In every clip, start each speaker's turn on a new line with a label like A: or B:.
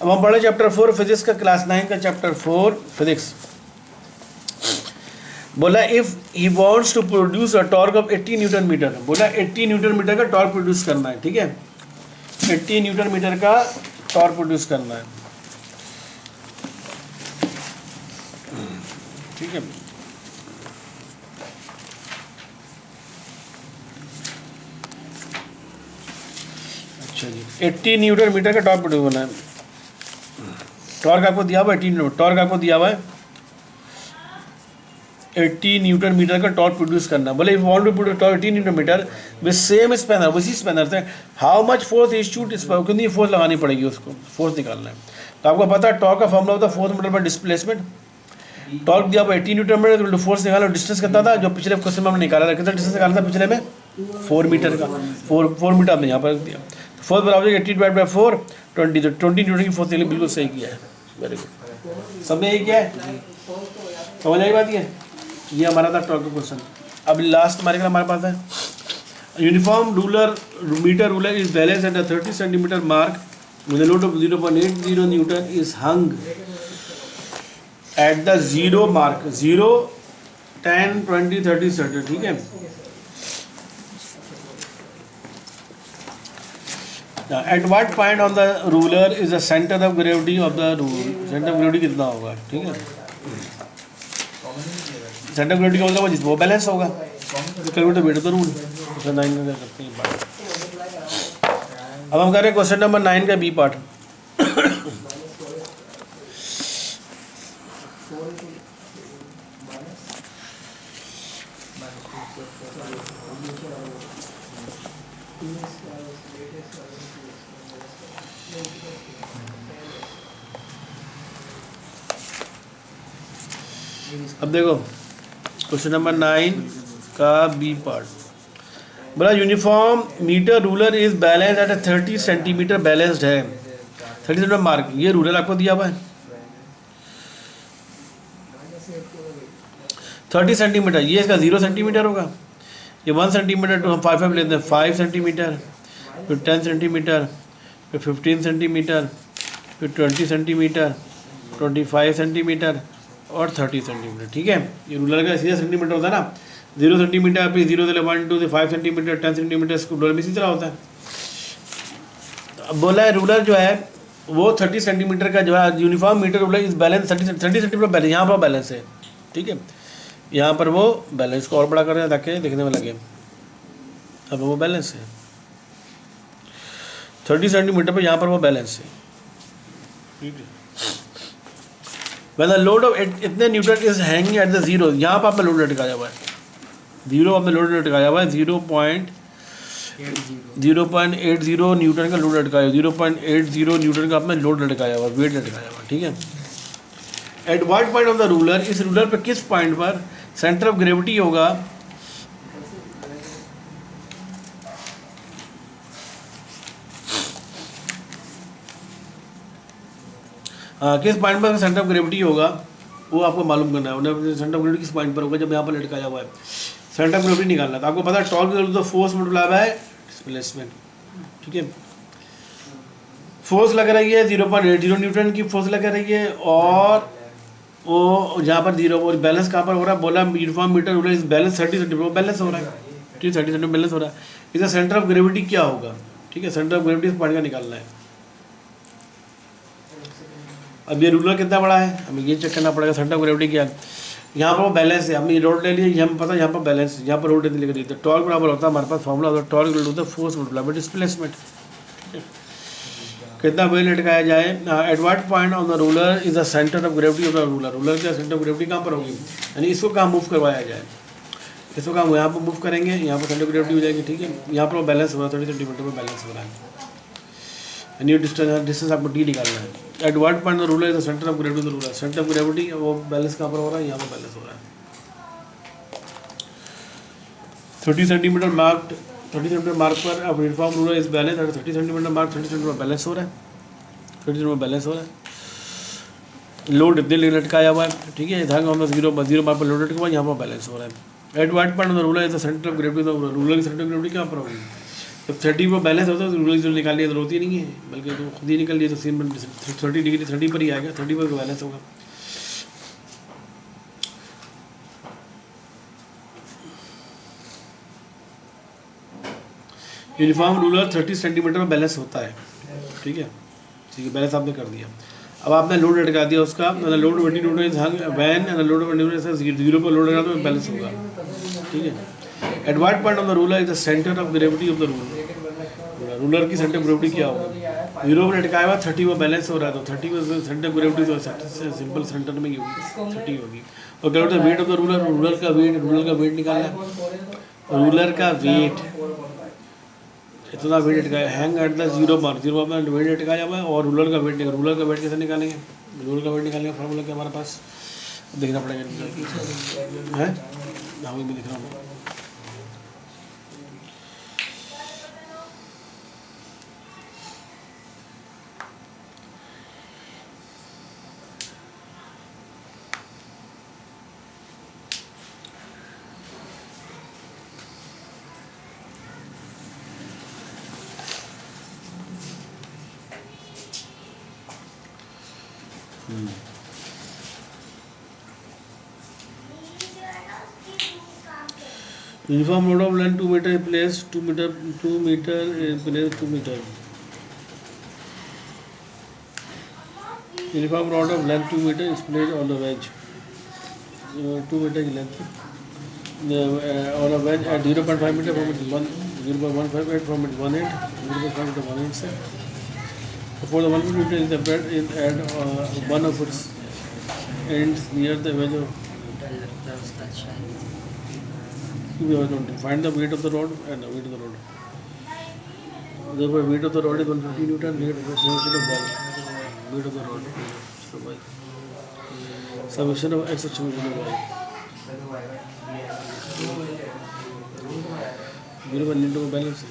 A: अब हम पढ़े चैप्टर 4 फिजिक्स का, क्लास 9 का चैप्टर 4 फिजिक्स। बोला if he wants to produce a torque of 80 newton metre, बोला 80 न्यूटन मीटर का टॉर्क प्रोड्यूस करना है, ठीक है, 80 न्यूटन मीटर का टॉर्क प्रोड्यूस करना है, ठीक है। अच्छा जी, 80 न्यूटन मीटर का टॉर्क प्रोड्यूस होना है। टॉर्क आपको दिया हुआ है 80 न्यूटन, टॉर्क आपको दिया हुआ है 80 न्यूटन मीटर का टॉर्क प्रोड्यूस करना। बोले if want to produce torque 80 newton metre with same spanner, उसी स्पैनर से how much force is should इस पर, कितनी फोर्स लगानी पड़ेगी उसको, फोर्स निकालना है। तो आपको पता है टॉर्क का फॉर्मूला होता है फोर्स मीटर पर डिस्प्लेसमेंट। टॉर्क दिया हुआ 80 न्यूटन मीटर, फोर्स निकाला, डिस्टेंस कितना था जो पिछले क्वेश्चन में हमने निकाला था, कितना डिस्टेंस निकाला था पिछले में 4 मीटर का, 4 मीटर हमने यहाँ पर रख दिया। फोर्स बराबर 80 डिवाइड बाई 4 20, तो 20 न्यूटन की फोर्स के लिए बिल्कुल सही किया है, वेरी गुड। सबने यही किया है, समझ आई बात ये हमारा था टॉर्क का क्वेश्चन। अब लास्ट हमारे का हमारे पास है uniform ruler metre ruler is balance at 30 centimetre mark with load of 0.80 newton is hung at the 0 mark, 0 10 20 30 30, ठीक है। At what point on the ruler is the centre of gravity of the rule, centre of gravity कितना होगा, ठीक है, centre of gravity का मतलब जितना वो बैलेंस होगा, कैलकुलेट बेटा तो रूल 9 में करते हैं पार्ट। अब हम कर रहे हैं क्वेश्चन नंबर 9 का बी पार्ट। अब देखो क्वेश्चन नंबर 9 का बी पार्ट, बोला uniform metre ruler is balance at 30 centimetre, balanced है 30 सेंटीमीटर मार्क, ये रूलर आपको दिया हुआ है 30 सेंटीमीटर, ये इसका 0 सेंटीमीटर होगा, ये 1 सेंटीमीटर टू हम 5 लेते हैं, 5 सेंटीमीटर, फिर 10 सेंटीमीटर, फिर 15 सेंटीमीटर, फिर 20 सेंटीमीटर, 25 सेंटीमीटर और 30 सेंटीमीटर, ठीक है। ये रूलर का सीधा सेंटीमीटर होता है ना, 0 सेंटीमीटर फिर 0 से 1 2 5 सेंटीमीटर 10 सेंटीमीटर, इसको रूलर में इसी तरह होता है। अब बोला है रूलर जो है वो 30 सेंटीमीटर का जो है यूनिफॉर्म मीटर रूलर इस बैलेंस 30 सेंटीमीटर बैलेंस, यहाँ पर बैलेंस है, ठीक है, यहाँ पर वो बैलेंस को और बड़ा कर रहे हैं ताकि देखने में लगे, अब वो बैलेंस है 30 सेंटीमीटर पर, यहाँ पर वो बैलेंस है, ठीक है। When the load of इतने Newton is hanging eight the 0, यहाँ पर आपने लोड लटकाया हुआ है 0, आपने लोड लटकाया हुआ है 0.80 न्यूटन का लोड लटकाया, 0.80 न्यूटन का आपने लोड लटकाया हुआ, वेट लटकाया हुआ, ठीक है। At what point of the ruler, इस रूलर पे किस पॉइंट पर सेंटर ऑफ ग्रेविटी होगा, हाँ किस पॉइंट पर सेंटर ऑफ ग्रेविटी होगा वो आपको मालूम करना है। सेंटर ऑफ ग्रेविटी किस पॉइंट पर होगा जब यहाँ पर लटकाया हुआ है, सेंटर ऑफ ग्रेविटी निकालना है। तो आपको पता है टॉर्क तो फोर्स मल्टीप्लाई बाय डिस्प्लेसमेंट, ठीक है। फोर्स लग रही है 0.80 न्यूटन की फोर्स लग रही है, और वो जहाँ पर 0 और बैलेंस कहाँ पर हो रहा है, बोला यूनिफॉर्म मीटर रूलर इस बैलेंस 30 सेंटीमीटर बैलेंस हो रहा है, ठीक है, 30 सेंटीमीटर बैलेंस हो रहा है। इसका सेंटर ऑफ ग्रेविटी क्या होगा, ठीक है, सेंटर ऑफ ग्रेविटी इस पॉइंट का निकालना है। अब ये रूलर कितना बड़ा है हमें ये चेक करना पड़ेगा, सेंटर ऑफ ग्रेविटी क्या है। यहाँ पर वो बैलेंस है, हमने रोड ले लिया, हमें पता है यहाँ पर बैलेंस, यहाँ पर रोड लिख रही है, टॉर्क बराबर होता है हमारे पास फॉर्मूला होता है टॉर्क होता है फोर्स मल्टीप्लाई बाय डिस्प्लेसमेंट। कितना वेट लटकाया जाए, eight what point on the ruler is the centre of gravity of the ruler, ruler का सेंटर ऑफ ग्रेविटी कहाँ पर होगी, यानी इसको कहाँ मूव करवाया जाए, इसको कहाँ यहाँ पर मूव करेंगे, यहाँ पर सेंटर ऑफ ग्रेविटी हो जाएगी, ठीक है। यहाँ पर बैलेंस हो रहा है 30 सेंटीमीटर पर बैलेंस हो रहा है, यानी डिस्टेंस आपको डी निकालना है। At what point the ruler is the centre of gravity, the ruler centre of gravity वो बैलेंस कहाँ पर हो रहा है, यहाँ पर बैलेंस हो रहा है 30 सेंटीमीटर मार्क, 30 सेंटीमीटर मार्क पर अब uniform ruler is balance, 30 centimetre mark 30 centimetre balance हो रहा है, 30 सेंटीमीटर बैलेंस हो रहा है। लोड इतने लटकाया हुआ है, ठीक है, इधर हम 0 मार्क पर लोड लटका हुआ है, यहाँ पर बैलेंस हो रहा है। At what point on the ruler is the centre of gravity, ruler की सेंटर ऑफ ग्रेविटी कहाँ पर होगी, जब 30 पर बैलेंस होता है तो रूलर जो निकालने की जरूरत होती नहीं है, बल्कि तो खुद ही निकल लिए तो सीन 30 डिग्री 30 पर ही आएगा, 30 पर बैलेंस होगा। यूनिफॉर्म रूलर 30 सेंटीमीटर में बैलेंस होता है, ठीक है, बैलेंस आपने कर दिया। अब आपने लोड लटका दिया उसका, लोड वैन लोड 0 पर लोड लगा तो बैलेंस होगा, ठीक है। At what point of the ruler is the centre of gravity of the ruler, ruler की सेंटर ऑफ ग्रेविटी क्या होगा? 0 पर लटकाया हुआ 30 पर बैलेंस हो रहा है, तो 30 पर सेंटर ऑफ ग्रेविटी तो सिंपल सेंटर में ही होगी, 30 होगी। और क्या होता है wait of the ruler, ruler का वेट निकालना है, रूलर का वेट इतना वेट लटकाया, हैंग एट द 0 पर वेट लटकाया हुआ है, और रूलर का वेट कैसे निकालेंगे? रूलर का वेट निकालने का फॉर्मूला क्या हमारे पास देखना पड़ेगा है, हाँ मैं दिख रहा हूँ। Uniform load of length 2 metre place 2 metre place 2 metre. Uniform rod of length 2 metre is place on the wedge, 2 metre की length on a wedge at 0.5 metre from it 0.158 from it 18 0.5 to 18 से for the 1 meter is the bed is at one of its ends near the wedge of find the weight of the rod and the weight of the rod. Therefore, weight of the rod is 150 Newton. Weight of the rod. So by summation of x summation of y. 0 into balance.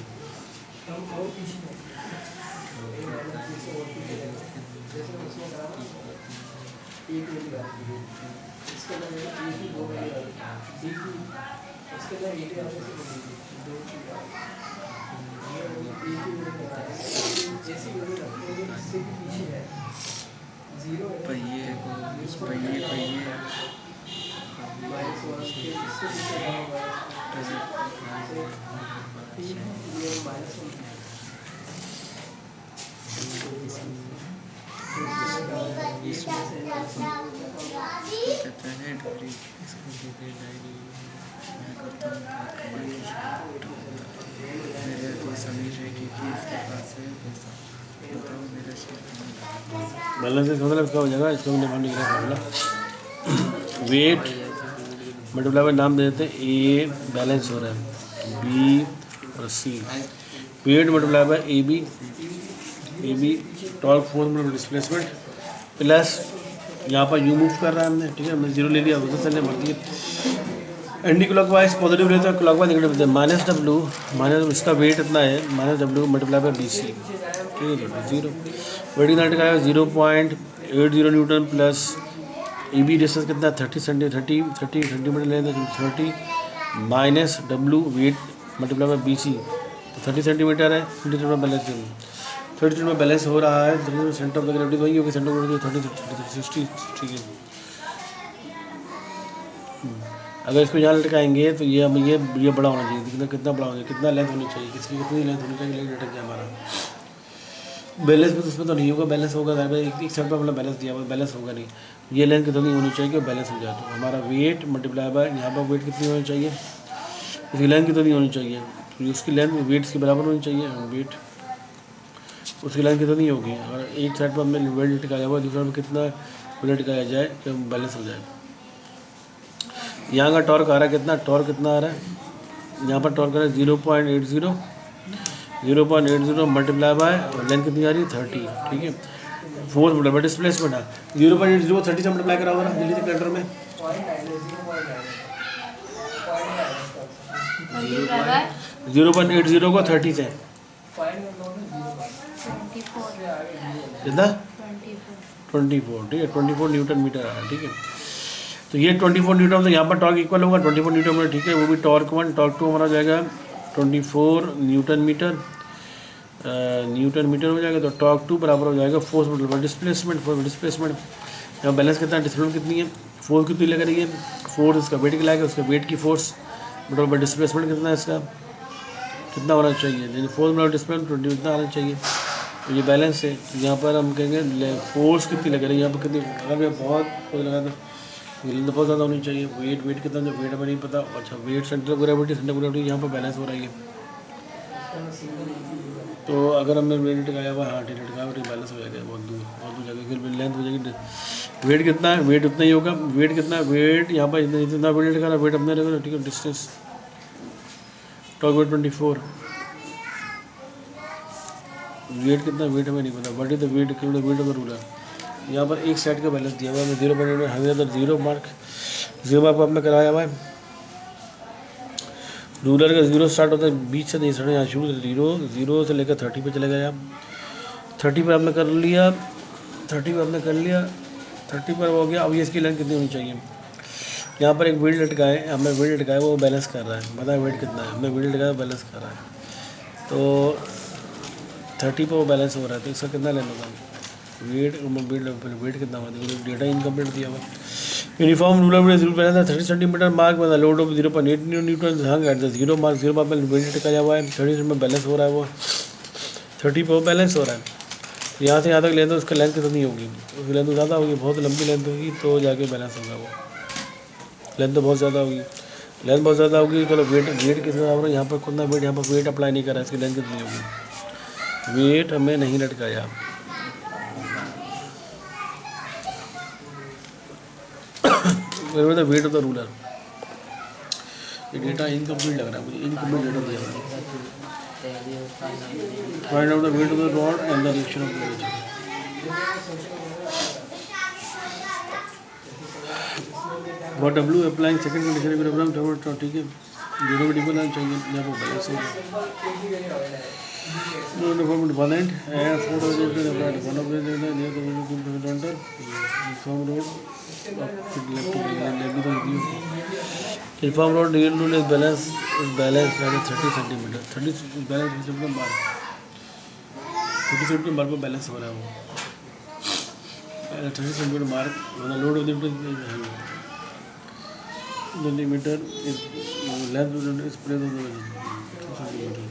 A: Balance मतलब क्या हो जाएगा, इसको हमने formula wait multiply bye नाम दे देते हैं, a balance हो रहा है, बी और C. Weight multiply by A B torque force मतलब डिस्प्लेसमेंट प्लस यहाँ पर यू मूव कर रहा है हमने, ठीक है, हमने 0 ले लिया, उधर चलने भरती है। एंटी क्लॉकवाइज पॉजिटिव रहता है, क्लॉकवाइज नेगेटिव रहता है। माइनस डब्ल्यू इसका वेट इतना है, minus W multiply by B C, ठीक है, 0 वेट कितना का है 0.80 newton plus E B distance कितना 30 सेंटीमीटर लेंगे, 30 minus W weight multiply by B C, तो 30 सेंटीमीटर है, 30 में बैलेंस 30 में बैलेंस हो रहा है, सेंटर ऑफ द ग्रेविटी वही होगी, सेंटर ऑफ ग्रेविटी 30 60, ठीक है। अगर इसको यहाँ लटकाएंगे तो ये बड़ा होना चाहिए, कितना बड़ा होना चाहिए, कितना लेंथ होनी चाहिए, किसकी कितनी लेंथ होनी चाहिए, लेंथ लटक जाए हमारा। बैलेंस में तो उसमें तो नहीं होगा, बैलेंस होगा एक साइड पर मतलब बैलेंस दिया हुआ, बैलेंस होगा नहीं, ये लेंथ कितनी होनी चाहिए कि बैलेंस हो जाए, तो हमारा वेट मल्टीप्लाई बाय यहाँ पर वेट कितनी होनी चाहिए, इसकी लेंथ कितनी होनी चाहिए, तो उसकी लेंथ वेट के बराबर होनी चाहिए, वेट उसकी लेंथ कितनी होगी। अगर एक साइड पर हमने वेट लटकाया हुआ, दूसरे में कितना वेट लटकाया जाए कि बैलेंस हो जाए। यहाँ का टॉर्क आ रहा है कितना, टॉर्क कितना आ रहा है, यहाँ पर टॉर्क आ रहा है 0.80 मल्टीप्लाई बाय लेंथ कितनी आ रही है 30, ठीक है, फोर्स मल्टीप्लाई डिस्प्लेसमेंट है 0.80 30 से मल्टीप्लाई करा हुआ ना दिल्ली कैलेंडर में 0.80 को 30 से कितना 24, ठीक है, 24 न्यूटन मीटर है, ठीक है। तो ये 24 न्यूटन, तो यहाँ पर टॉर्क इक्वल होगा 24 न्यूटन मीटर, ठीक है, वो भी टॉर्क 1 टॉर्क 2 हमारा जाएगा 24 न्यूटन मीटर, न्यूटन मीटर हो जाएगा। तो टॉर्क 2 बराबर हो जाएगा फोर्स बटल डिस्प्लेसमेंट। फोर्स डिस्प्लेसमेंट यहाँ बैलेंस कितना है, डिस्प्लेसमेंट कितनी है, फोर्स कितनी लग रही है, फोर्स इसका वेट की उसका वेट की फोर्स बटल डिस्प्लेसमेंट कितना है, इसका कितना होना चाहिए, यानी फोर्स बटल डिस्प्लेसमेंट 20 कितना आना चाहिए। तो ये बैलेंस है। तो यहाँ पर हम कहेंगे फोर्स कितनी लग रही है, यहाँ पर कितनी, अगर मैं बहुत फोर्स लगा तो लेंथ बहुत ज़्यादा होनी चाहिए। वेट कितना, जो वेट हमें नहीं पता। अच्छा, वेट सेंटर ऑफ ग्रेविटी यहाँ पर बैलेंस हो रही है। तो अगर हमने वेट लगाया हुआ, हाँ टिल्ट लगाया हुआ, बैलेंस हो जाएगा बहुत दूर जाएगा। फिर लेंथ हो जाएगी। वेट कितना है, वेट उतना ही होगा। वेट कितना है, वेट यहाँ पर जितना वेट लगाना, वेट अपने रहेगा, ठीक है। डिस्टेंस टॉर्क वेट 24, वेट कितना, वेट हमें नहीं पता। What is the weight, weight of the ruler. यहाँ पर एक साइड का बैलेंस दिया हुआ है, 0.8 हमें अगर 0 मार्क आपने कराया हुआ है। रूलर का 0 स्टार्ट होता है, बीच से नहीं सड़े, यहाँ शुरू से 0 से लेकर 30 पे चले गए आप। 30 पर आपने कर लिया, 30 पर आपने कर लिया, 30 पर हो गया। अब ये इसकी लेंथ कितनी होनी चाहिए। यहाँ पर एक वेट लटकाए, हमने वेट लटकाया, वो बैलेंस कर रहा है, बताया वेट कितना है, हमने वेट लटकाया बैलेंस कर रहा है। तो 30 पर वो बैलेंस हो रहा है, तो इसका कितना लेना होगा, वेट कितना हुआ, डेटा इनकम्प्लीट दिया हुआ। Uniform ruler balance 30 centimetre mark में load of 0.8 newton hung at the 0 mark. 0 mark में वेट लटकाया हुआ है, 30 में बैलेंस हो रहा है, वो 30 पर बैलेंस हो रहा है। तो यहाँ से यहाँ तक लेंथ, उसका लेंथ कितनी होगी, उसकी लेंथ ज़्यादा होगी, बहुत लंबी लेंथ होगी, तो जाके बैलेंस होगा। वो लेंथ तो बहुत ज़्यादा होगी, लेंथ बहुत ज़्यादा होगी। चलो वेट कितना हो रहा है, यहाँ पर कितना वेट, यहाँ पर वेट अप्लाई नहीं करा, इसकी लेंथ कितनी होगी, वेट हमें नहीं लटकाया। वेट ऑफ द रूलर, ये डेटा इनकम्प्लीट लग रहा है मुझे, इनकम्प्लीट डेटा दिया हुआ है। Find out the weight of the rod and the reaction of the weight. What W applying second condition equilibrium thermo, ठीक है। जीरो भी इक्वल चाहिए, यहाँ पर बैलेंस होगा। No uniform component and 4 of the applied. One of the near the horizontal uniform road uniform road real rule is balance at 30 centimeter. 30 balance centimeter mark, 30 centimeter mark पर balance हो रहा है वो 30 centimeter mark when the load of the meter is length is placed on the centimeter.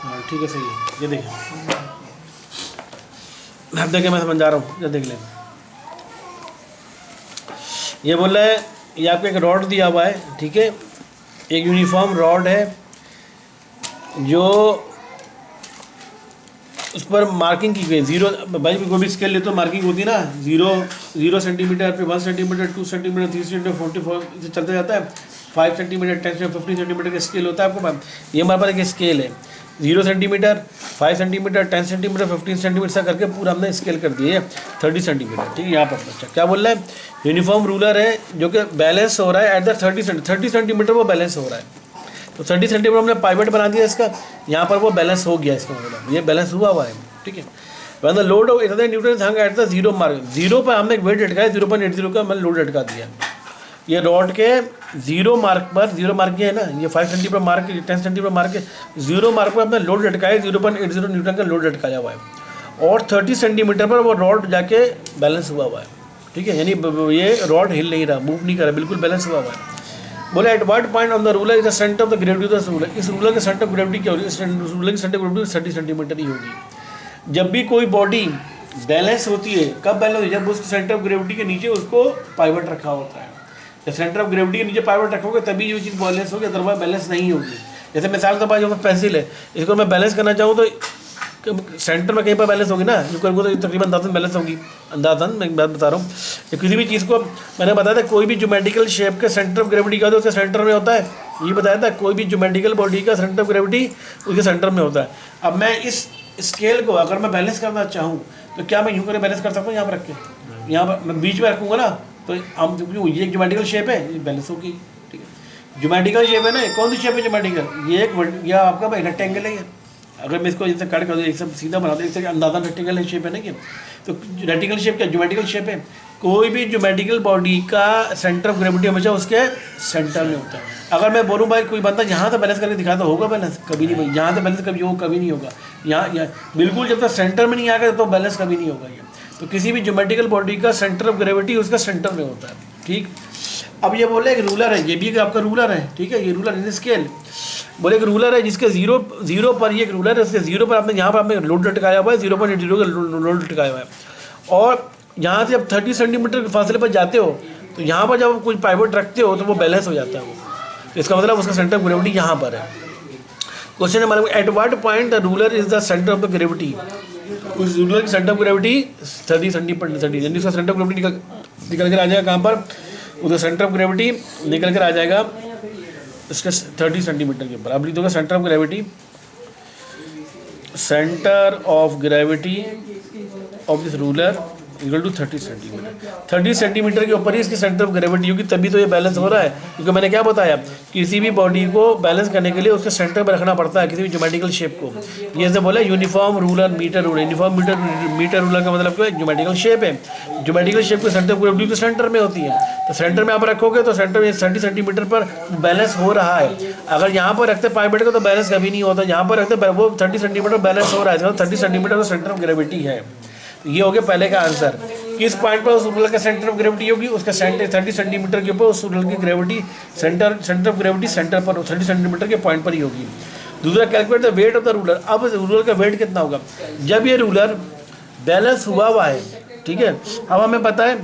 A: हाँ ठीक है, सही है। ये देखें, अब देखें, मैं समझा रहा हूँ, ये देख लें। ये बोल रहा है, ये आपको एक रॉड दिया हुआ है, ठीक है, एक यूनिफॉर्म रॉड है जो उस पर मार्किंग की गई, जीरो, भाई कोई भी स्केल ले तो मार्किंग होती है ना, 0 सेंटीमीटर, फिर 1 सेंटीमीटर, 2 सेंटीमीटर, 3 सेंटीमीटर, 44 से चलते जाता है, 5 सेंटीमीटर, 10 सेंटीमीटर, 15 सेंटीमीटर का स्केल होता है आपको पास। ये हमारे पास एक स्केल है, 0 सेंटीमीटर, 5 सेंटीमीटर, 10 सेंटीमीटर, 15 सेंटीमीटर से करके पूरा हमने स्केल कर दिया है 30 सेंटीमीटर, ठीक है। यहाँ पर अच्छा क्या बोल रहा है, यूनिफॉर्म रूलर है जो कि बैलेंस हो रहा है एट द 30 सेंटीमीटर, वो बैलेंस हो रहा है। तो 30 सेंटीमीटर हमने पाइवट बना दिया इसका, यहाँ पर वो बैलेंस हो गया, इसका मतलब ये बैलेंस हुआ है, ठीक है। when the load of 800 Newton hung at the zero mark, zero पर हमने एक वेट लटकाया, 0.80 का हमने लोड लटका दिया। ये रॉड के जीरो मार्क पर, जीरो मार्क ये है ना, ये 5 सेंटीमीटर मार्क, 10 सेंटीमीटर मार्क के जीरो मार्क पर हमने लोड लटकाया, 0.80 न्यूटन का लोड लटकाया हुआ है, और 30 सेंटीमीटर पर वो रॉड जाके बैलेंस हुआ है, ठीक है। यानी ये रॉड हिल नहीं रहा, मूव नहीं कर रहा, बिल्कुल बैलेंस हुआ है। बोले eight what point on the ruler is the centre of the gravity of the ruler, इस रूलर के सेंटर ऑफ ग्रेविटी क्या होगी, इस रूलर की सेंटर ऑफ ग्रेविटी 30 सेंटीमीटर ही होगी। जब भी कोई बॉडी बैलेंस होती है, कब बैलेंस होती है, जब उसके सेंटर ऑफ ग्रेविटी के नीचे उसको पाइवट रखा होता है। जब सेंटर ऑफ ग्रेविटी के नीचे पाइवट रखोगे तभी ये चीज़ बैलेंस होगी, अदरवाइज बैलेंस नहीं होगी। जैसे मिसाल के पास जो पेंसिल है, इसको मैं बैलेंस करना चाहूँ तो सेंटर में कहीं पर बैलेंस होगी ना, जो करूँगा तो तकरीबन अंदाजन बैलेंस होगी, अंदाजन मैं एक बात बता रहा हूँ। किसी भी चीज़ को मैंने बताया था, कोई भी ज्योमेट्रिकल शेप के सेंटर ऑफ ग्रेविटी का उसके सेंटर में होता है, ये बताया था, कोई भी ज्योमेट्रिकल बॉडी का सेंटर ऑफ ग्रेविटी उसके सेंटर में होता है। अब मैं इस स्केल को अगर मैं बैलेंस करना चाहूँ तो क्या मैं यूँ करके बैलेंस कर सकता हूँ, यहाँ पर रख के, यहाँ पर मैं बीच में रखूँगा ना, तो हम ये एक ज्योमेट्रिकल शेप है, ये बैलेंस होगी, ठीक है। ज्योमेट्रिकल शेप है ना, कौन सी शेप है ज्योमेट्रिकल, ये एक या आपका भाई रेक्टेंगल है। अगर मैं इसको जैसे कट कर दूँ, एक सब सीधा बना दूँ, एक अंदाजा रेक्टेंगल शेप है ना कि, तो रेक्टेंगल शेप क्या ज्योमेट्रिकल शेप है। कोई भी ज्योमेट्रिकल बॉडी का सेंटर ऑफ ग्रेविटी हमेशा उसके सेंटर में होता है। अगर मैं बोलूँ भाई कोई बंदा यहाँ से बैलेंस करके दिखाता, होगा बैलेंस? कभी नहीं भाई, यहाँ से बैलेंस कभी नहीं होगा। यहाँ बिल्कुल जब तक सेंटर में नहीं आ गया तो बैलेंस कभी नहीं होगा। ये तो किसी भी ज्योमेट्रिकल बॉडी का सेंटर ऑफ ग्रेविटी उसका सेंटर में होता है, ठीक। अब ये बोले एक रूलर है, ये भी आपका रूलर है, ठीक है, ये रूलर इन स्केल। बोले एक रूलर है जिसके जीरो पर, ये एक रूलर है, उसके जीरो पर आपने यहाँ पर आपने लोड लटकाया हुआ है, 0.80 का लोड लटकाया हुआ है, और यहाँ से जब 30 सेंटीमीटर के फासले पर जाते हो तो यहाँ पर जब कुछ पाइवट रखते हो तो वो बैलेंस हो जाता है वो, तो इसका मतलब उसका सेंटर ऑफ ग्रेविटी यहाँ पर है। क्वेश्चन है मतलब eight what point the ruler is the centre of the gravity, उस रूलर की सेंटर ऑफ ग्रेविटी 30 सेंटीमीटर, यानी उसका सेंटर ऑफ ग्रेविटी निकल कर आ जाएगा कहाँ पर, उधर सेंटर ऑफ ग्रेविटी निकल कर आ जाएगा इसके 30 सेंटीमीटर के ऊपर। अब लिख दोगे centre of gravity, centre of gravity of this ruler equal to 30 centimetre. 30 centimetre के ऊपर ही इसकी सेंटर ऑफ ग्रेविटी होगी, तभी तो ये बैलेंस हो रहा है। क्योंकि मैंने क्या बताया, किसी भी बॉडी को बैलेंस करने के लिए उसके सेंटर पर रखना पड़ता है, किसी भी ज्योमेट्रिकल शेप को। ये जैसे बोला uniform ruler metre ruler, uniform metre ruler का मतलब क्या है, ज्योमेट्रिकल शेप है। ज्योमेट्रिकल शेप के सेंटर ऑफ ग्रेविटी के सेंटर में होती है, तो सेंटर में आप रखोगे तो सेंटर में 30 सेंटीमीटर पर बैलेंस हो रहा है। अगर यहाँ पर रखते पाइवट को तो बैलेंस कभी नहीं होता, यहाँ पर रखते वो 30 सेंटीमीटर बैलेंस हो रहा है, 30 सेंटीमीटर का सेंटर ऑफ ग्रेविटी है। ये हो गया पहले का आंसर। किस पॉइंट पर उस रूलर का सेंटर ऑफ ग्रेविटी होगी, उसका सेंटर 30 सेंटीमीटर के ऊपर उस रूलर की gravity centre of gravity centre पर 30 सेंटीमीटर के पॉइंट पर ही होगी। दूसरा calculate the weight of the ruler. अब रूलर का वेट कितना होगा जब ये रूलर बैलेंस हुआ है, ठीक है। अब हमें पता है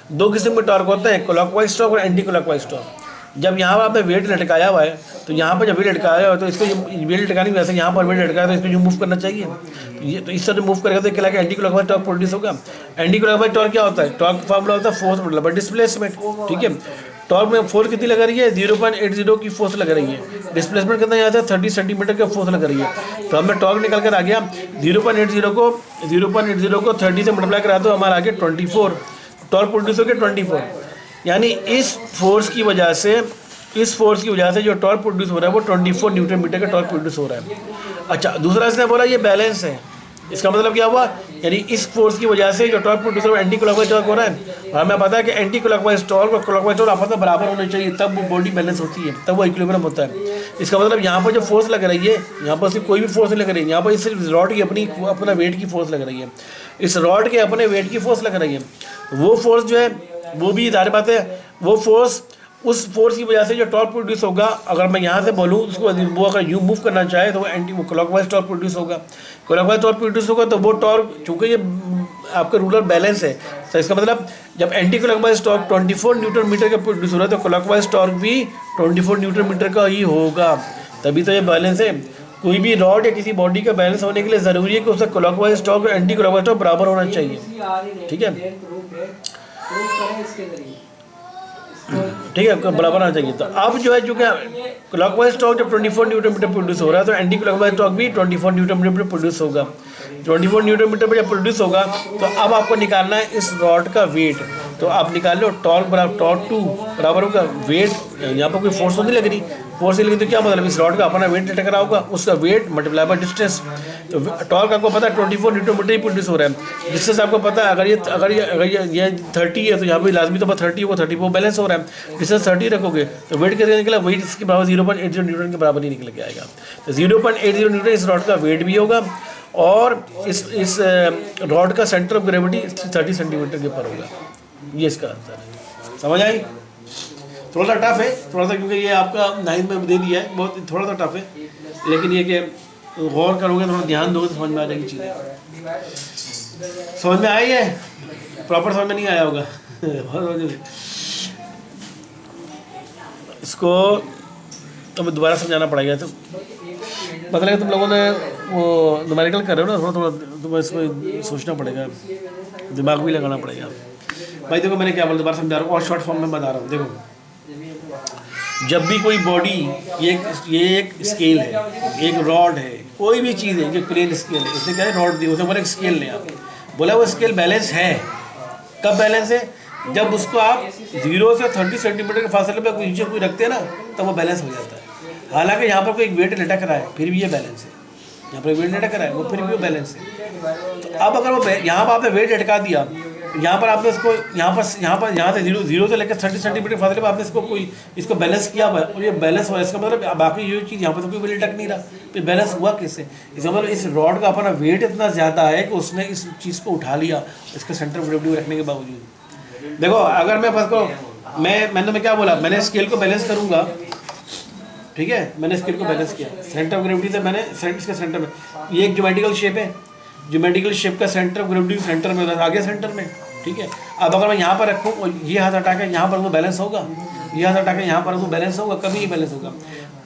A: दो किस्म के टॉर्क होते हैं, क्लॉकवाइज टॉर्क और एंटी क्लॉकवाइज टॉर्क। जब यहाँ पर आपने वेट लटकाया हुआ है तो यहाँ पर जब वेट लटकाया हुआ है तो इसको वेट लटकाने की वजह से यहाँ पर वेट लटकाया तो इसको जो मूव करना चाहिए, ये तो इस तरह मूव करेगा तो क्या एंटी क्लॉकवाइज टॉर्क प्रोड्यूस होगा। एंटी क्लॉकवाइज टॉर्क क्या होता है, टॉर्क फॉर्मूला होता है फोर्स मतलब डिस्प्लेसमेंट, ठीक है। टॉर्क में फोर्स कितनी लग रही है, 0.80 की फोर्स लग रही है। डिस्प्लेसमेंट कितना यहाँ से 30 सेंटीमीटर की फोर्स लग रही है। तो हमें टॉर्क निकल कर आ गया 0.80 को 30 से मल्टीप्लाई करा दो, हमारा आ गया 24। टॉर्क प्रोड्यूस हो गया 24। यानी इस फोर्स की वजह से जो टॉर्क प्रोड्यूस हो रहा है वो 24 न्यूटन मीटर का टॉर्क प्रोड्यूस हो रहा है। अच्छा, दूसरा इसने बोला ये बैलेंस है, इसका मतलब क्या हुआ, यानी इस फोर्स की वजह से जो टॉर्क प्रोड्यूस हो रहा है एंटी क्लॉकवाइज टॉर्क हो रहा है। और हमें पता है कि एंटी क्लॉकवाइज टॉर्क और क्लॉकवाइज टॉर्क आपस में बराबर होने चाहिए, तब वो बॉडी बैलेंस होती है, तब वो इक्विलिब्रियम होता है। इसका मतलब यहाँ पर जो फोर्स लग रही है, यहाँ पर सिर्फ कोई भी फोर्स नहीं लग रही है, यहाँ पर सिर्फ रॉड की अपना वेट की फोर्स लग रही है। इस रॉड के अपने वेट की फोर्स लग रही है। वो फोर्स जो है वो भी जाहिर बात है वो फोर्स उस फोर्स की वजह से जो टॉर्क प्रोड्यूस होगा, अगर मैं यहाँ से बोलूँ उसको, वो अगर यू मूव करना चाहे तो वो एंटी क्लॉकवाइज टॉर्क प्रोड्यूस होगा। क्लॉकवाइज टॉर्क प्रोड्यूस होगा तो वो टॉर्क, चूँकि ये आपका रूलर बैलेंस है, तो इसका मतलब जब anti clockwise torque 24 newton metre का प्रोड्यूस हो रहा है तो क्लॉकवाइज टॉर्क भी 24 न्यूटन मीटर का ही होगा, तभी तो ये बैलेंस है। कोई भी रॉड या किसी बॉडी का बैलेंस होने के लिए ज़रूरी है कि उसका क्लॉकवाइज टॉर्क और एंटी क्लॉकवाइज टॉर्क बराबर होना चाहिए। ठीक है, ठीक है, बराबर आना चाहिए। तो अब जो है, जो क्या क्लॉकवाइज टॉर्क जब 24 न्यूटन मीटर प्रोड्यूस हो रहा है तो एंटी क्लॉकवाइज टॉर्क भी 24 न्यूटन मीटर प्रोड्यूस होगा। 24 न्यूटन मीटर पर जब प्रोड्यूस होगा तो अब आपको निकालना है इस रॉड का वेट। तो आप निकाल लो टॉर्क बराबर टॉर्क 2 बराबर होगा वेट, यहाँ पर कोई फोर्स तो नहीं लग रही, फोर्स नहीं लगी तो क्या मतलब इस रॉड का अपना वेट टकरा होगा, उसका वेट मल्टीप्लाई बाय डिस्टेंस। तो टॉर्क आपको पता है 24 न्यूटन मीटर ही प्रोड्यूस हो रहा है। डिस्टेंस आपको पता है, अगर ये 30 है तो यहाँ पे लाजमी तो 30 होगा, 30 वो बैलेंस हो रहा है, डिस्टेंस 30 रखोगे तो वेट कितना निकला, वेट इसके बराबर 0.80 न्यूटन के बराबर ही निकल के आएगा। तो 0.80 न्यूटन इस रॉड का वेट भी होगा और इस रॉड का सेंटर ऑफ ग्रेविटी 30 सेंटीमीटर के ऊपर होगा। ये इसका आंसर है। समझ आई? थोड़ा सा टफ है, थोड़ा सा, क्योंकि ये आपका 9th में दे दिया है, बहुत थोड़ा सा टफ है, लेकिन ये कि गौर करोगे, थोड़ा ध्यान दोगे तो समझ में आ जाएगी चीज़ें। समझ में आई है? प्रॉपर समझ में नहीं आया होगा इसको तो मैं दोबारा समझाना पड़ेगा। तो मतलब तुम लोगों ने वो न्यूमेरिकल कर रहे हो ना, थोड़ा थोड़ा तुम्हें इसमें सोचना पड़ेगा, दिमाग भी लगाना पड़ेगा। भाई देखो मैंने क्या बोला, दोबारा समझा रहा हूँ और शॉर्ट फॉर्म में बता रहा हूँ। देखो जब भी कोई बॉडी, ये एक स्केल है, एक रॉड है, कोई भी चीज़ है जो प्लेन स्केल है, इसने क्या है रॉड दी, उसे बोला एक स्केल ले, आप बोला वो स्केल बैलेंस है। कब बैलेंस है? जब उसको आप 0 से 30 सेंटीमीटर के फासले पे नीचे कोई रखते हैं ना, तब वो बैलेंस हो जाता है। हालांकि यहाँ पर कोई एक वेट लटक रहा है फिर भी ये बैलेंस है, यहाँ पर वेट लटक रहा है वो फिर भी वो बैलेंस है। तो अब अगर वो यहाँ पर आपने वेट लटका दिया, यहाँ पर आपने इसको यहाँ से 0 से लेकर 30 सेंटीमीटर फासले पर आपने इसको बैलेंस किया हुआ है और ये बैलेंस हुआ है। इसका मतलब बाकी ये चीज़ यहाँ पर तो कोई वेट लटक नहीं रहा, फिर बैलेंस हुआ किससे? इसका मतलब इस रॉड का अपना वेट इतना ज़्यादा है कि उसने इस चीज़ को उठा लिया इसके सेंटर ऑफ ग्रेविटी रखने के बावजूद। देखो अगर मैं फर्स्ट को मैंने क्या बोला, मैंने स्केल को बैलेंस करूँगा, ठीक है, मैंने स्केल को बैलेंस किया सेंटर ऑफ ग्रेविटी से, मैंने इसके सेंटर में, ये एक ज्योमेट्रिकल शेप है, ज्योमेट्रिकल शेप का सेंटर ऑफ ग्रेविटी सेंटर में आ गया, सेंटर में, ठीक है। अब अगर मैं यहाँ पर रखूँ और ये हाथ हटा के यहाँ पर वो बैलेंस होगा, ये हाथ हटा के यहाँ पर वो बैलेंस होगा, कभी नहीं बैलेंस होगा।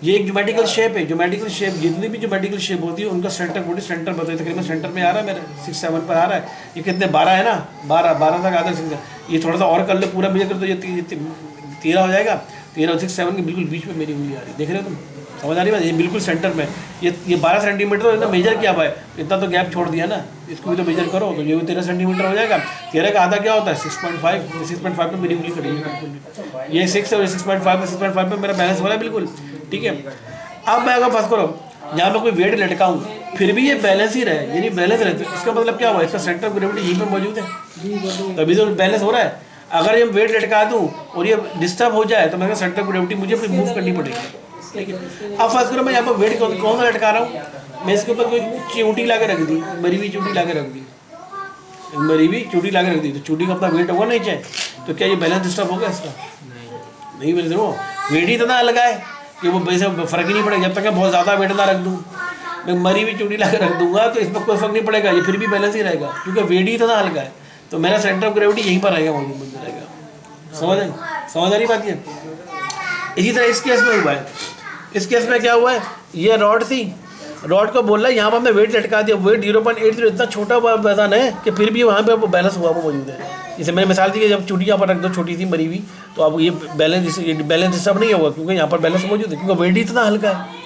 A: ये एक ज्योमेट्रिकल शेप है, ज्योमेट्रिकल शेप जितनी भी ज्योमेट्रिकल शेप होती है उनका सेंटर ग्रेविटी सेंटर बताइए, तकरीबन सेंटर में आ रहा है मेरे 6-7 पर आ रहा है। ये कितने 12 है ना, 12 तक आता है। ये थोड़ा सा और कर लो, पूरा मेजर कर दो, ये 13 हो जाएगा। 13 और 6-7 के बिल्कुल बीच में मेरी उंगली आ रही है, देख रहे हो तुम? समझ आ रही बात? ये बिल्कुल सेंटर में, ये 12 सेंटीमीटर तो इतना मेजर किया भाई, इतना तो गैप छोड़ दिया ना, इसको भी तो मेजर करो तो ये भी 13 सेंटीमीटर हो जाएगा। 13 का आधा क्या होता है 6.5 पे मेरी उंगली खड़ी है, ये 6 और 6.5 पे मेरा बैलेंस हो रहा है बिल्कुल, ठीक है। अब मैं अगर फर्स्ट करो यहाँ पर कोई वेट लटकाऊँ फिर भी ये बैलेंस ही रहे, यानी बैलेंस रहे, तो इसका मतलब क्या हुआ, इसका सेंटर ऑफ ग्रेविटी यहीं पर मौजूद है, तभी तो बैलेंस हो रहा है। अगर ये वेट लटका दूँ और ये डिस्टर्ब हो जाए तो मेरा सेंटर ऑफ ग्रेविटी मुझे फिर मूव करनी पड़ेगी, ठीक है। अब फर्स्ट करो मैं यहाँ पर वेट कौन सा लटका रहा हूँ, मैं इसके ऊपर कोई चींटी ला के रख दी, मरी हुई चींटी ला के रख दी, मरी हुई चींटी ला के रख दी, तो चींटी का अपना वेट होगा नहीं चाहिए, तो क्या ये बैलेंस डिस्टर्ब होगा इसका? नहीं बैलेंस हो, वेट ही इतना अलग है कि वो वैसे फर्क ही नहीं पड़ेगा। जब तक मैं बहुत ज़्यादा वेट ना रख दूँ, मैं मरी हुई चींटी ला के रख दूंगा तो इस पर कोई फर्क नहीं पड़ेगा, ये फिर भी बैलेंस ही रहेगा क्योंकि वेट ही इतना हल्का है, तो मेरा सेंटर ऑफ ग्रेविटी यहीं पर रहेगा, मौजूद बन रहेगा। समझ आ रही बात? ये इसी तरह इस केस में हुआ है। इस केस में क्या हुआ है, ये रॉड थी, रॉड को बोल रहा है यहाँ पर हमने वेट लटका दिया, वेट 0.80 इतना छोटा वजन है कि फिर भी वहाँ पे वो बैलेंस हुआ वो मौजूद है। जैसे मैंने मिसाल दी कि जब चूड़ी यहाँ पर रख दो, छोटी सी मरी हुई, तो अब ये बैलेंस डिस्टर्ब नहीं होगा क्योंकि यहाँ पर बैलेंस मौजूद है, क्योंकि वेट ही इतना हल्का है,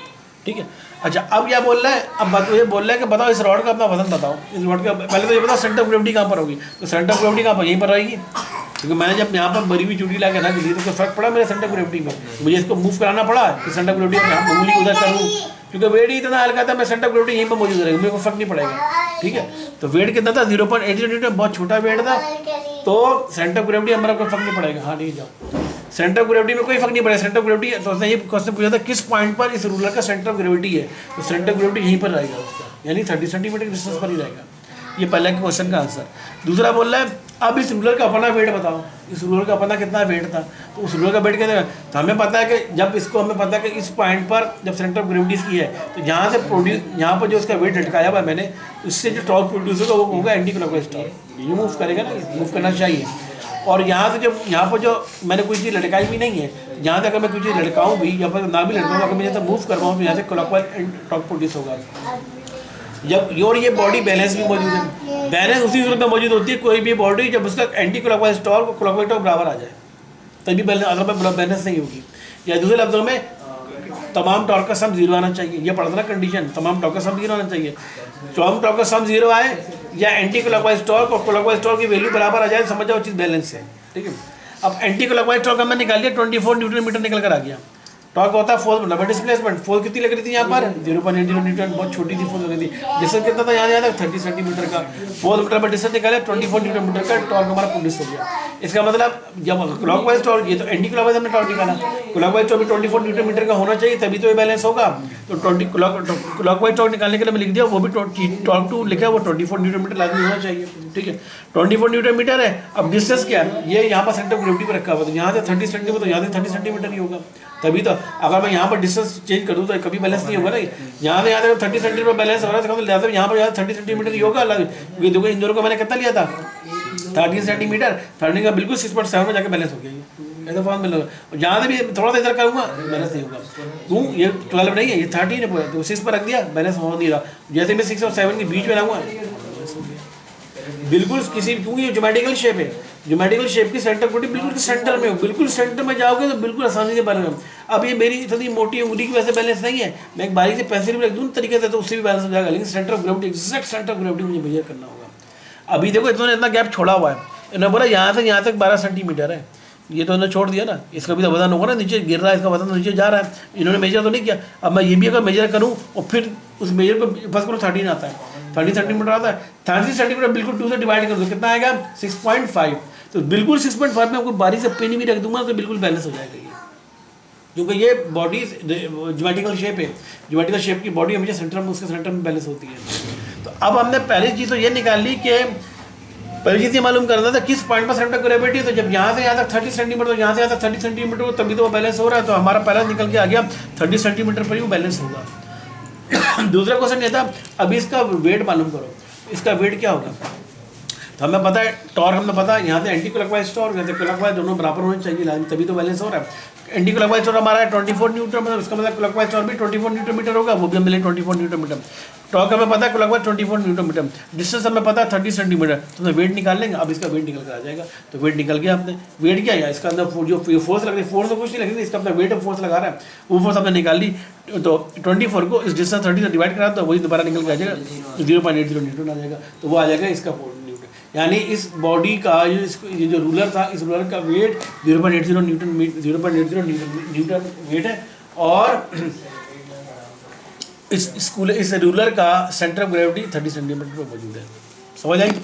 A: ठीक है। अच्छा अब क्या बोल रहा है, अब ये बोल रहा है कि बताओ इस रॉड का अपना वजन बताओ, इस रॉड का पहले तो ये बताओ सेंटर ऑफ ग्रेविटी कहाँ पर होगी, तो सेंटर ऑफ ग्रेविटी कहाँ पर, यहीं पर रहेगी, क्योंकि मैंने जब यहाँ पर मरी हुई चूड़ी ला के रख दी तो कोई फर्क पड़ा मेरे सेंटर ऑफ ग्रेविटी में, मुझे इसको मूव कराना पड़ा कि सेंटर ऑफ ग्रेविटी में उंगली उधर करूँ, क्योंकि वेट ही इतना हल्का था, मैं सेंटर ऑफ ग्रेविटी यहीं पर मौजूद रहेगा, मेरे को फर्क नहीं पड़ेगा, ठीक है। तो वेट कितना था 0.80 न्यूटन, बहुत छोटा वेट था, तो सेंटर ऑफ ग्रेविटी हमारा कोई फर्क नहीं पड़ेगा। हाँ नहीं जाओ, सेंटर ऑफ ग्रेविटी में कोई फर्क नहीं पड़ेगा, सेंटर ऑफ ग्रेविटी, तो उसने ये क्वेश्चन पूछा था किस पॉइंट पर इस रूलर का सेंटर ऑफ ग्रेविटी है, तो सेंटर ऑफ ग्रेविटी यहीं पर रहेगा उसका, यानी 30 सेंटीमीटर की डिस्टेंस पर ही रहेगा। ये पहले के क्वेश्चन का आंसर। दूसरा बोल रहा है अब इस रूलर का अपना वेट बताओ, इस रूलर का अपना कितना वेट था, तो उस रूलर का वेट कितना, तो हमें पता है कि जब इसको हमें पता है कि इस पॉइंट पर जब सेंटर ऑफ ग्रेविटी की है तो यहाँ से प्रोड्यूस, यहाँ पर जो इसका वेट लटकाया हुआ है मैंने, उससे जो टॉर्क प्रोड्यूस होगा वो होगा एंटी क्लॉकवाइज टॉर्क, ये मूव करेगा ना, मूव करना चाहिए। और यहाँ से जब यहाँ पर जो मैंने कोई चीज़ लटकाई भी नहीं है, यहाँ तक अगर मैं कोई चीज़ लटकाऊँ भी या फिर ना भी लटकाऊँ, अगर मैं यहाँ से मूव करवाऊँ तो यहाँ से क्लॉकवाइज टॉर्क प्रोड्यूस होगा। जब और ये बॉडी बैलेंस भी मौजूद है, बैलेंस उसी सूरत में मौजूद होती है कोई भी बॉडी जब उसका एंटी क्लॉकवाइज टॉर्क और क्लॉकवाइज टॉर्क बराबर आ जाए, तभी बैलेंस, अदरवाइज बैलेंस नहीं होगी। या दूसरे लफ्जों में तमाम टॉर्क का सम जीरो आना चाहिए, ये पढ़ना कंडीशन, तमाम टॉर्क का सम जीरो आना चाहिए। तमाम टॉर्क का सम जीरो आए या एंटी क्लॉकवाइज टॉर्क और क्लॉकवाइज टॉर्क की वैल्यू बराबर आ जाए, समझ जाओ चीज़ बैलेंस है, ठीक है। अब एंटी क्लॉकवाइज टॉर्क का मैं निकाल लिया, 24 न्यूटन मीटर निकल कर आ गया। टॉर्क होता है फोर्स मतलब डिस्प्लेसमेंट, फोर्स कितनी लग रही थी यहाँ पर 0.80 न्यूटन, बहुत छोटी थी फोर्स लग रही थी। डिस्टेंस कितना था यहाँ याद है 30 सेंटीमीटर का, 4 मीटर पर डिस्टेंस निकाले 24 न्यूटन मीटर का टॉर्क हमारा प्रोड्यूस हो गया। इसका मतलब जब क्लॉकवाइज टॉर्क, ये तो एंटी क्लॉकवाइज हमने टॉर्क निकाला, क्लॉकवाइज टॉर्क भी 24 न्यूटन मीटर का होना चाहिए तभी तो ये बैलेंस होगा। तो क्लॉकवाइज टॉर्क निकालने के लिए मैं लिख दिया, वो भी टॉर्क 2 लिखा है, वो 24 न्यूटन मीटर लाजमी होना चाहिए, ठीक है। 24 न्यूटन मीटर है। अब डिस्टेंस क्या है, ये यहाँ पर सेंटर ऑफ ग्रेविटी पर रखा हुआ, तो यहाँ से 30 सेंटीमीटर, तो यहाँ से 30 सेंटीमीटर ही होगा, तभी तो। अगर मैं यहाँ पर डिस्टेंस चेंज कर दूँ तो कभी बैलेंस नहीं होगा ना, यहाँ से यहाँ तक 30 सेंटीमीटर बैलेंस हो रहा है, तो यहाँ पर 30 सेंटीमीटर ही होगा। क्योंकि देखो इन दोनों को मैंने कितना लिया था 30 सेंटीमीटर, 30 का बिल्कुल 6.7 में जाकर बैलेंस हो गया, ऐसा फॉर्म मिलेगा। जहाँ से भी थोड़ा सा इधर करूँगा बैलेंस नहीं होगा, क्यों, ये 12 नहीं है, ये 13 है पूरा, तो 6 पर रख दिया, बैलेंस हो नहीं रहा। जैसे मैं 6 और 7 के बीच में रहूँगा बिल्कुल किसी, क्योंकि ये ज्योमेट्रिकल शेप है, ज्योमेट्रिकल शेप की सेंटर ग्रेविटी बिल्कुल सेंटर में हो, बिल्कुल सेंटर में जाओगे तो बिल्कुल आसानी से बैलेंस। अब ये मेरी इतनी मोटी उंगली की वजह से बैलेंस नहीं है, मैं एक बारीक से पेंसिल भी रख दूँ तरीके से तो उससे भी बैलेंस हो जाएगा, लेकिन centre of gravity, exact centre of gravity मुझे मेजर करना होगा। अभी देखो इन्होंने इतना गैप छोड़ा हुआ है, इन्होंने बोला यहाँ से यहाँ तक 12 सेंटीमीटर है, ये तो इन्होंने छोड़ दिया ना, इसका भी तो वजन होगा ना, नीचे गिर रहा है, इसका वजन तो नीचे जा रहा है, इन्होंने मेजर तो नहीं किया। अब मैं ये भी अगर मेजर करूँ और फिर उस मेजर को फर्स्ट करो 13 आता है, 30 सेंटीमीटर आता है, 30 सेंटीमीटर बिल्कुल 2 से डिवाइड कर दो, कितना आएगा 6.5, तो बिल्कुल 6.5 में आपको बारीक से पिन भी रख दूंगा तो बिल्कुल बैलेंस हो जाएगा ये, क्योंकि ये बॉडी ज्योमेट्रिकल शेप है, ज्योमेट्रिकल शेप की बॉडी हमेशा सेंटर में, उसके सेंटर में बैलेंस होती है। तो अब हमने पहली चीज़ तो ये निकाल ली कि पहली चीज़ ये मालूम करना था किस पॉइंट पर सेंटर ऑफ ग्रेविटी, तो जब यहाँ से यहाँ तक 30 सेंटीमीटर, तो यहाँ से यहाँ तक 30 सेंटीमीटर हो तभी तो वो बैलेंस हो रहा है, तो हमारा पहला निकल के आ गया 30 सेंटीमीटर पर ही वो बैलेंस होगा। दूसरा क्वेश्चन ये था अभी इसका वेट मालूम करो, इसका वेट क्या होगा, तो हमें पता है टॉर्क, हमें पता है यहाँ से एंटी क्लॉकवाइज टॉर्क, यहाँ से क्लॉकवाइज, दोनों बराबर होने चाहिए तभी तो बैलेंस हो रहा है। एंटी क्लॉकवाइज टॉर्क हमारा है 24 न्यूटन, मतलब इसका मतलब क्लॉकवाइज टॉर्क भी 24 न्यूटन मीटर होगा, वो भी हमें मिले 24 न्यूटन मीटर। टॉर्क हमें पता है क्लॉकवाइज 24 न्यूटन मीटर, डिस्टेंस हमें पता है 30 सेंटीमीटर, तो हमें वेट निकाल लेंगे। अब इसका वेट निकल कर आ जाएगा, तो वेट निकल गया आपने, वेट क्या है इसका अंदर जो फोर्स लग रही है, फोर्स तो कुछ नहीं लग रही, इसका अपना वेट फोर्स लगा रहा है, वो फोर्स हमने निकाल ली, तो 24 को इस डिस्टेंस 30 से डिवाइड करा तो वही दोबारा निकल के आ जाएगा 0.80 न्यूटन आ जाएगा, तो वो आ जाएगा इसका न्यूटन। यानी इस बॉडी का ये जो रूलर था, इस रूलर का वेट 0.80 न्यूटन वेट है, और इस रूलर का सेंटर ऑफ ग्रेविटी 30 सेंटीमीटर पर मौजूद है। समझ आएगी।